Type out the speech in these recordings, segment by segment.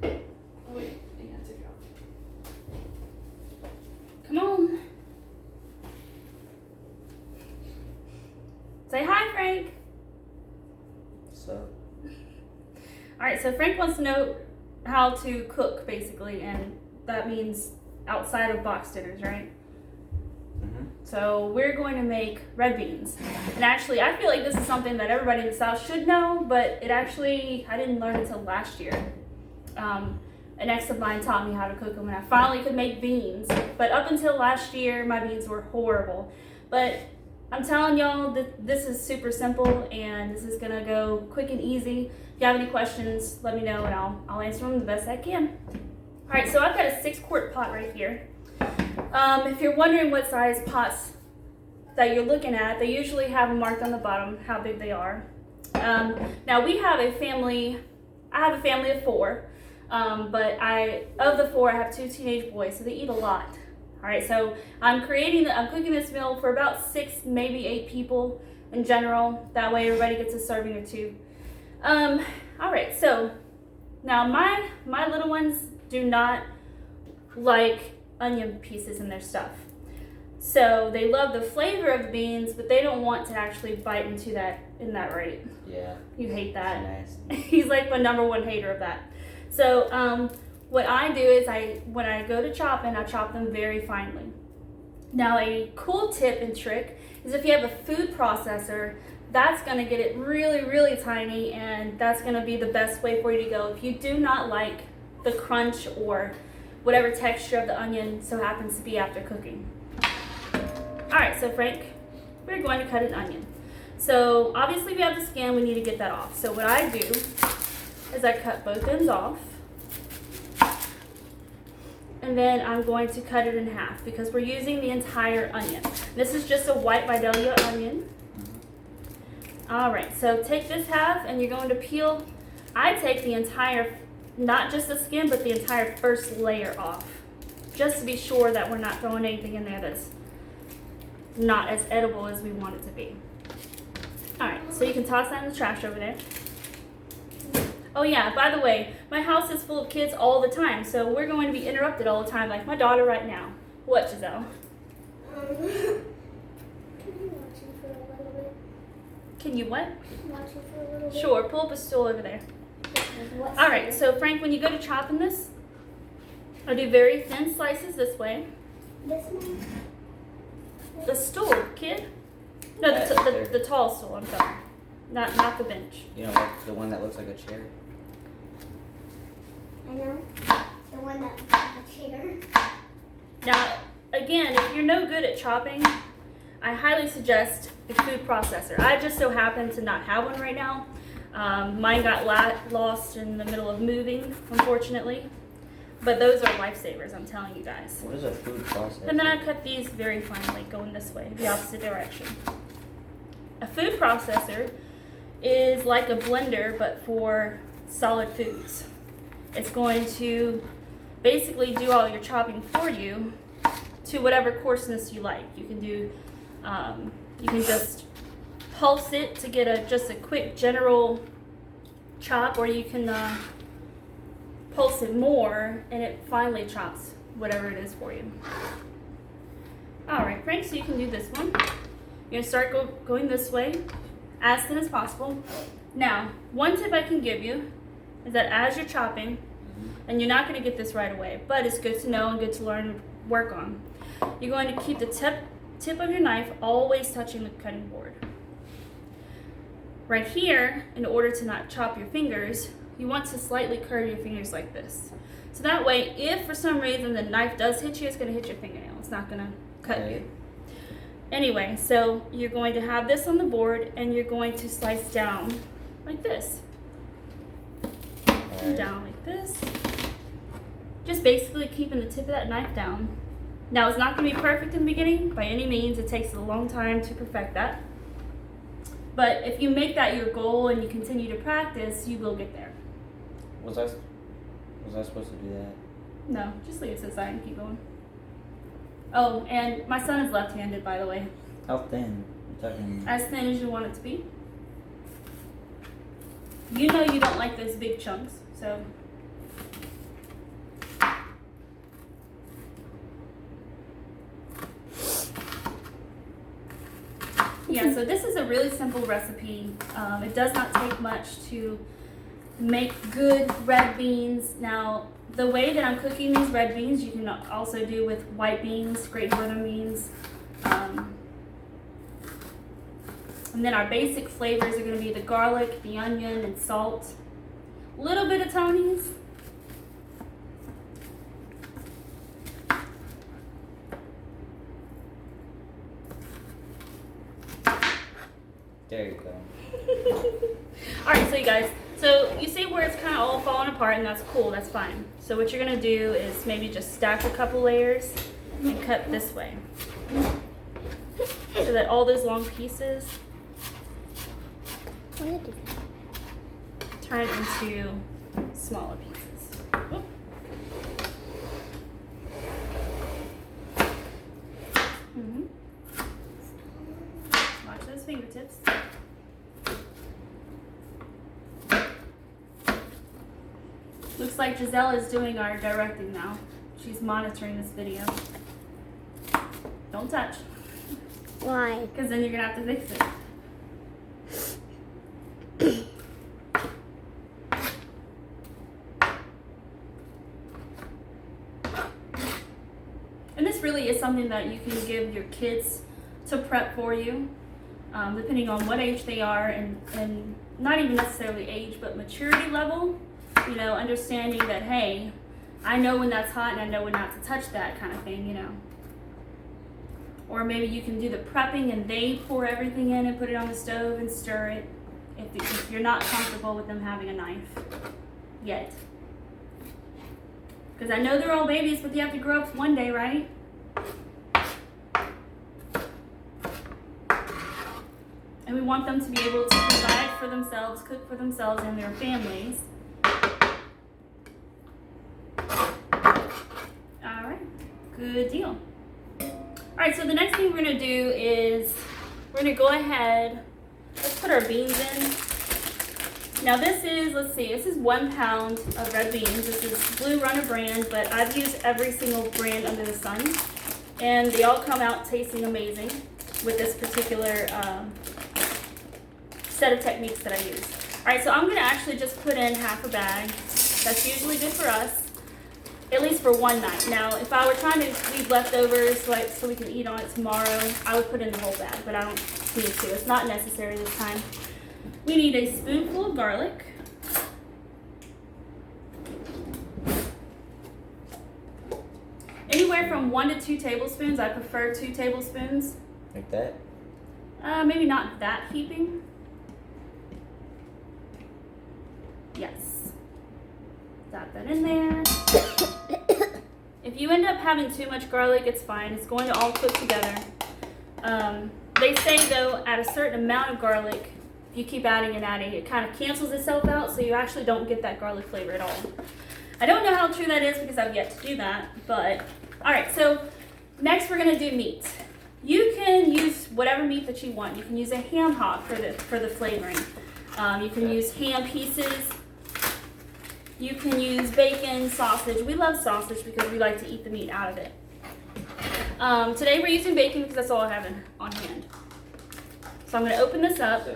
Okay. Oh wait, yeah, I took it off. Come on. Say hi, Frank. So. Alright, so Frank wants to know how to cook, basically, and that means outside of box dinners, right? Mm-hmm. So we're going to make red beans. And actually, I feel like this is something that everybody in the South should know, but it actually, I didn't learn until last year. An ex of mine taught me how to cook them, and I finally could make beans. But up until last year, my beans were horrible. But I'm telling y'all that this is super simple, and this is gonna go quick and easy. If you have any questions, let me know, and I'll answer them the best I can. All right, so I've got a 6-quart pot right here. If you're wondering what size pots that you're looking at, they usually have them marked on the bottom how big they are. Now we have a family. I have a family of 4. But of the 4, I have 2 teenage boys, so they eat a lot. All right, so I'm cooking this meal for about 6, maybe 8 people in general. That way everybody gets a serving or 2. All right, so now my little ones do not like onion pieces in their stuff. So they love the flavor of the beans, but they don't want to actually bite into that, isn't that right? Yeah. You hate that. Nice. He's like my #1 hater of that. So what I do is when I go to chopping, I chop them very finely. Now a cool tip and trick is if you have a food processor, that's gonna get it really, really tiny, and that's gonna be the best way for you to go if you do not like the crunch or whatever texture of the onion so happens to be after cooking. All right, so Frank, we're going to cut an onion. So obviously we have the skin, we need to get that off. So what I do is I cut both ends off, and then I'm going to cut it in half because we're using the entire onion. This is just a white Vidalia onion. All right, so take this half and you're going to peel. I take the entire, not just the skin, but the entire first layer off, just to be sure that we're not throwing anything in there that's not as edible as we want it to be. All right, so you can toss that in the trash over there. Oh yeah, by the way, my house is full of kids all the time, so we're going to be interrupted all the time, like my daughter right now. What, Giselle? Can you watch it for a little bit? Can you what? Watch it for a little bit? Sure, pull up a stool over there. What's All right, so Frank, when you go to chopping this, I do very thin slices this way. this one? The stool, kid. No, the tall stool, I'm sorry. Not the bench. You know, like the one that looks like a chair? I know. The one that the chair. Now, again, if you're no good at chopping, I highly suggest a food processor. I just so happen to not have one right now. Mine got lost in the middle of moving, unfortunately. But those are lifesavers, I'm telling you guys. What is a food processor? And then I cut these very finely, going this way, the opposite direction. A food processor is like a blender, but for solid foods. It's going to basically do all your chopping for you to whatever coarseness you like. You can do, you can just pulse it to get just a quick general chop, or you can pulse it more and it finally chops whatever it is for you. All right, Frank, so you can do this one. You're gonna start going this way as thin as possible. Now, one tip I can give you is that as you're chopping, and you're not gonna get this right away, but it's good to know and good to learn and work on. You're going to keep the tip of your knife always touching the cutting board. Right here, in order to not chop your fingers, you want to slightly curve your fingers like this. So that way, if for some reason the knife does hit you, it's gonna hit your fingernail. It's not gonna cut you. Anyway, so you're going to have this on the board and you're going to slice down like this. And down like this. Just basically keeping the tip of that knife down. Now, it's not gonna be perfect in the beginning, by any means. It takes a long time to perfect that. But if you make that your goal and you continue to practice, you will get there. Was I supposed to do that? No, just leave it to the side and keep going. Oh, and my son is left-handed, by the way. How thin? You're talking... As thin as you want it to be. You know you don't like those big chunks, so. Yeah, so this is a really simple recipe. It does not take much to make good red beans. Now, the way that I'm cooking these red beans, you can also do with white beans, Great Northern beans. And then our basic flavors are going to be the garlic, the onion, and salt. A little bit of Tony's. There you go. Alright, so you guys, so you see where it's kind of all falling apart, and that's cool, that's fine. So what you're going to do is maybe just stack a couple layers and cut this way. So that all those long pieces turn into smaller pieces. Oop. Watch those fingertips. Looks like Giselle is doing our directing now. She's monitoring this video. Don't touch. Why? Because then you're going to have to fix it. And this really is something that you can give your kids to prep for you, depending on what age they are, and not even necessarily age, but maturity level. You know, understanding that, hey, I know when that's hot and I know when not to touch that kind of thing, you know. Or maybe you can do the prepping and they pour everything in and put it on the stove and stir it if you're not comfortable with them having a knife yet. Because I know they're all babies, but they have to grow up one day, right? And we want them to be able to provide for themselves, cook for themselves and their families. Alright, good deal. Alright, so the next thing we're going to do is we're going to go ahead, let's put our beans in. Now this is, let's see, this is 1 pound of red beans. This is Blue Runner brand, but I've used every single brand under the sun. And they all come out tasting amazing with this particular set of techniques that I use. Alright, so I'm going to actually just put in half a bag. That's usually good for us, at least for one night. Now, if I were trying to leave leftovers so we can eat on it tomorrow, I would put in the whole bag, but I don't need to. It's not necessary this time. We need a spoonful of garlic. Anywhere from 1 to 2 tablespoons. I prefer 2 tablespoons. Like that? Maybe not that heaping. Yes. Dot that in there. If you end up having too much garlic, it's fine. It's going to all cook together. They say, though, at a certain amount of garlic, if you keep adding and adding, it kind of cancels itself out, so you actually don't get that garlic flavor at all. I don't know how true that is because I've yet to do that, but alright, so next we're going to do meat. You can use whatever meat that you want. You can use a ham hock for the flavoring. You can use ham pieces. You can use bacon, sausage. We love sausage because we like to eat the meat out of it. Today we're using bacon because that's all I have on hand. So I'm going to open this up.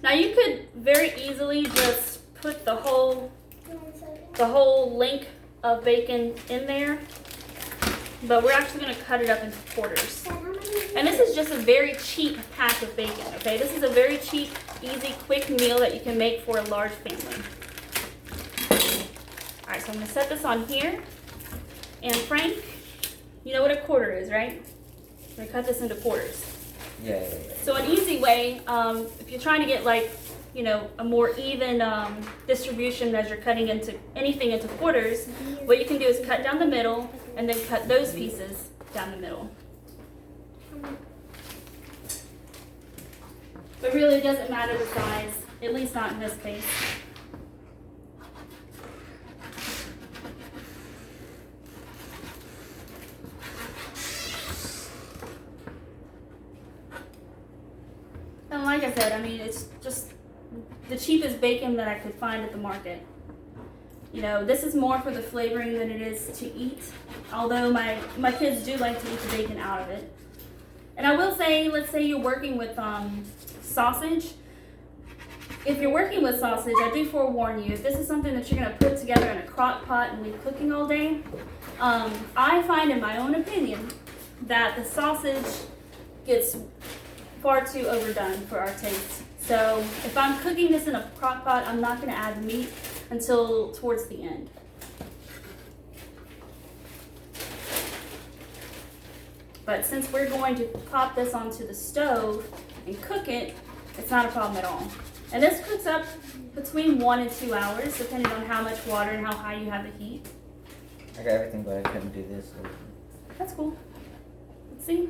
Now you could very easily just put the whole link of bacon in there, but we're actually going to cut it up into quarters. And this is just a very cheap pack of bacon, okay? This is a very cheap, easy, quick meal that you can make for a large family. Alright, so I'm going to set this on here. And Frank, you know what a quarter is, right? I'm going to cut this into quarters. Yeah. So an easy way, if you're trying to get like, you know, a more even distribution as you're cutting into anything into quarters, what you can do is cut down the middle and then cut those pieces down the middle. But really it doesn't matter the size, at least not in this case. And like I said, I mean, it's just the cheapest bacon that I could find at the market. You know, this is more for the flavoring than it is to eat, although my kids do like to eat the bacon out of it. And I will say, let's say you're working with sausage. If you're working with sausage, I do forewarn you, if this is something that you're going to put together in a crock pot and leave cooking all day, I find in my own opinion that the sausage gets far too overdone for our taste. So if I'm cooking this in a crock pot, I'm not going to add meat until towards the end. But since we're going to pop this onto the stove and cook it, it's not a problem at all. And this cooks up between 1 and 2 hours, depending on how much water and how high you have the heat. I got everything, but I couldn't do this. That's cool. Let's see.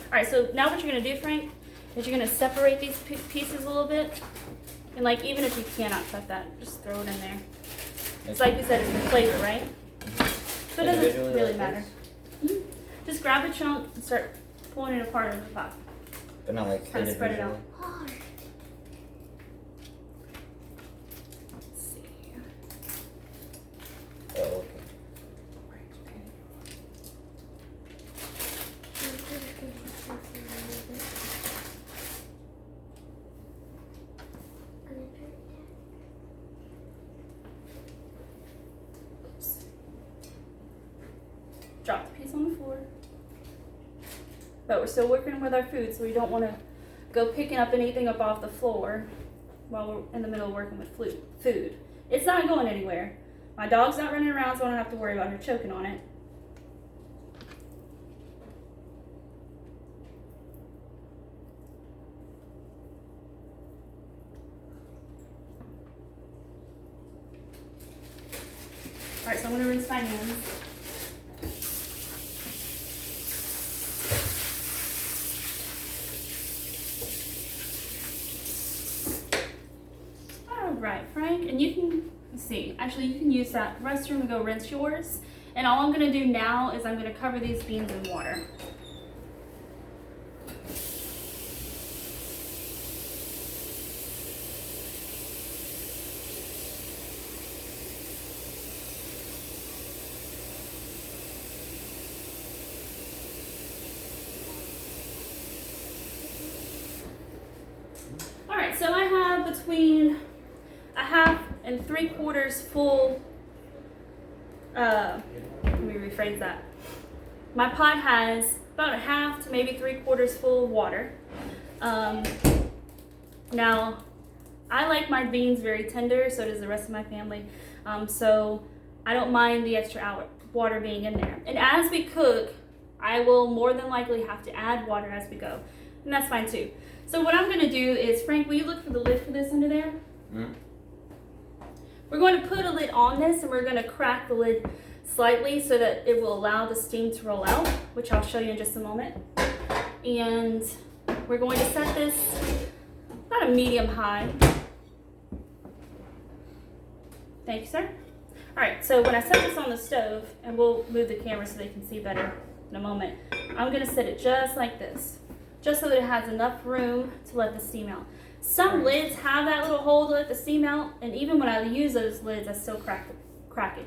All right, so now what you're gonna do, Frank, is you're gonna separate these pieces a little bit. And like, even if you cannot cut that, just throw it in there. It's like you said, it's the flavor, right? So it doesn't really matter. Just grab a chunk and start pulling it apart in the pot. But not like Kind of spread it out. Hard. Let's see. Oh, okay. Drop the piece on the floor. But we're still working with our food, so we don't want to go picking up anything up off the floor while we're in the middle of working with food. It's not going anywhere. My dog's not running around, so I don't have to worry about her choking on it. Alright, so I'm going to rinse my hands. Alright, Frank, and you can, let's see, actually you can use that restroom to go rinse yours. And all I'm going to do now is I'm going to cover these beans in water. Alright, so I have between a half and 3/4 full, let me rephrase that. My pot has about a half to maybe 3/4 full of water. Now, I like my beans very tender, so does the rest of my family. So I don't mind the extra water being in there. And as we cook, I will more than likely have to add water as we go. And that's fine too. So what I'm gonna do is, Frank, will you look for the lid for this under there? Mm-hmm. We're going to put a lid on this and we're going to crack the lid slightly so that it will allow the steam to roll out, which I'll show you in just a moment. And we're going to set this about a medium high. Thank you, sir. All right, so when I set this on the stove, and we'll move the camera so they can see better in a moment, I'm going to set it just like this, just so that it has enough room to let the steam out. Some lids have that little hole to let the steam out, and even when I use those lids, I still crack it.